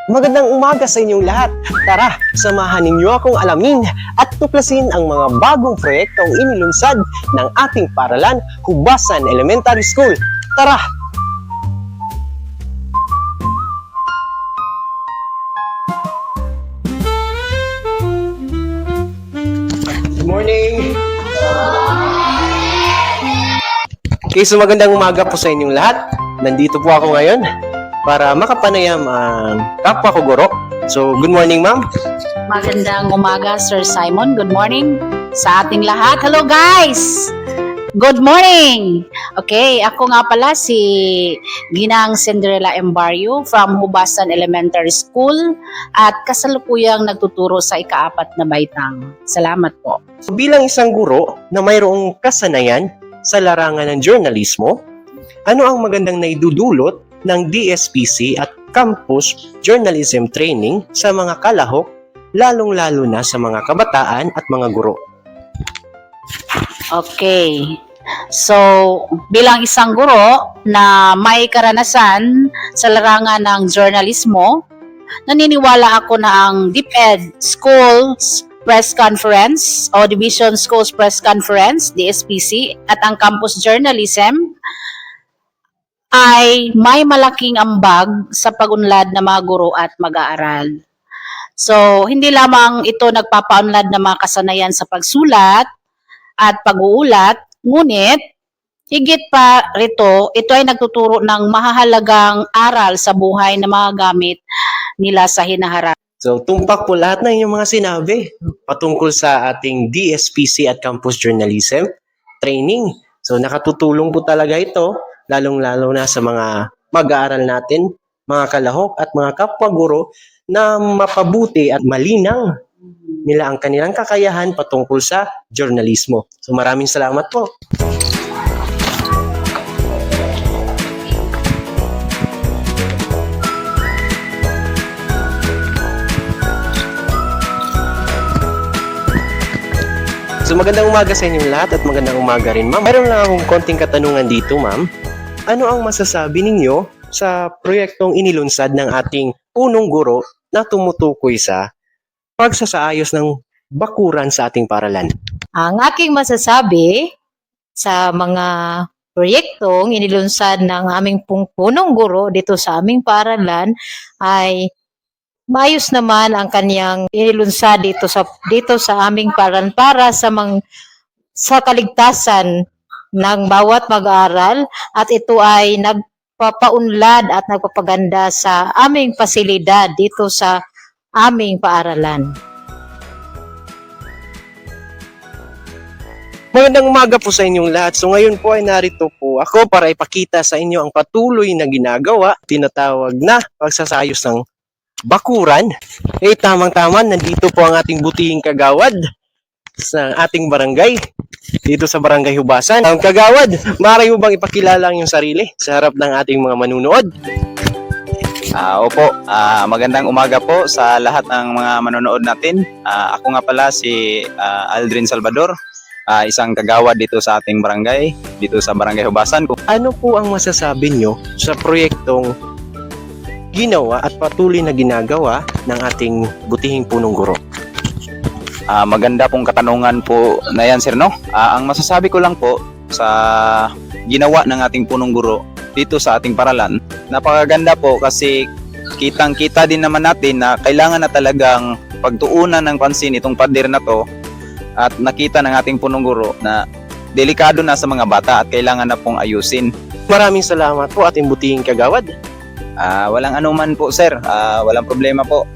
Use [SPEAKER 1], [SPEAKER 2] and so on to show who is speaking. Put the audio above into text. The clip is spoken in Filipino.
[SPEAKER 1] Magandang umaga sa inyong lahat. Tara, samahan ninyo akong alamin at tuklasin ang mga bagong proyektong inilunsad ng ating paaralan, Hubasan Elementary School. Tara! Good morning! Okay, so magandang umaga po sa inyong lahat. Nandito po ako ngayon para makapanayam ang kapwa ko guro. So, good morning, ma'am.
[SPEAKER 2] Magandang umaga, Sir Simon. Good morning sa ating lahat. Hello, guys! Good morning! Okay, ako nga pala si Ginang Cinderella Embaryo from Hubasan Elementary School at kasalukuyang nagtuturo sa ika-4 na baitang. Salamat po.
[SPEAKER 1] So, bilang isang guro na mayroong kasanayan sa larangan ng journalismo, ano ang magandang naidudulot ng DSPC at Campus Journalism Training sa mga kalahok, lalong-lalo na sa mga kabataan at mga guro?
[SPEAKER 2] Okay. So, bilang isang guro na may karanasan sa larangan ng journalismo, naniniwala ako na ang DepEd Schools Press Conference o Division Schools Press Conference, DSPC, at ang Campus Journalism ay may malaking ambag sa pag-unlad ng mga guro at mag-aaral. So, hindi lamang ito nagpapaunlad ng mga kasanayan sa pagsulat at pag-uulat, ngunit higit pa rito, ito ay nagtuturo ng mahahalagang aral sa buhay na mga gamit nila sa hinaharap.
[SPEAKER 1] So, tumpak po lahat ng inyong mga sinabi patungkol sa ating DSPC at Campus Journalism Training. So, nakatutulong po talaga ito, lalong-lalo na sa mga mag-aaral natin, mga kalahok at mga kapwa-guro na mapabuti at malinang nila ang kanilang kakayahan patungkol sa journalismo. So, maraming salamat po. So, magandang umaga sa inyong lahat at magandang umaga rin, ma'am. Mayroon lang akong konting katanungan dito, ma'am. Ano ang masasabi ninyo sa proyektong inilunsad ng ating punong guro na tumutukoy sa pagsasaayos ng bakuran sa ating paaralan?
[SPEAKER 3] Ang aking masasabi sa mga proyektong inilunsad ng aming punong guro dito sa aming paaralan ay maayos naman ang kaniyang inilunsad dito sa aming paaralan para sa kaligtasan ng bawat mag-aaral, at ito ay nagpapaunlad at nagpapaganda sa aming pasilidad dito sa aming paaralan.
[SPEAKER 1] Magandang umaga po sa inyong lahat. So ngayon po ay narito po ako para ipakita sa inyo ang patuloy na ginagawa, tinatawag na pagsasayos ng bakuran. Tamang-tama, nandito po ang ating butihing kagawad sa ating barangay, dito sa Barangay Hubasan. Ang kagawad, maaari mo bang ipakilala ang iyong sarili sa harap ng ating mga manunood?
[SPEAKER 4] Opo, magandang umaga po sa lahat ng mga manonood natin. Ako nga pala si Aldrin Salvador, isang kagawad dito sa ating barangay, dito sa Barangay Hubasan.
[SPEAKER 1] Ano po ang masasabi nyo sa proyektong ginawa at patuloy na ginagawa ng ating butihing punong guro?
[SPEAKER 4] Maganda pong katanungan po na yan, sir, no? Ang masasabi ko lang po sa ginawa ng ating punong guro dito sa ating paaralan, napakaganda po kasi kitang-kita din naman natin na kailangan na talagang pagtuunan ng pansin itong pader na to, at nakita ng ating punong guro na delikado na sa mga bata at kailangan na pong ayusin.
[SPEAKER 1] Maraming salamat po ating butihing kagawad.
[SPEAKER 4] Walang anuman po, sir. Walang problema po.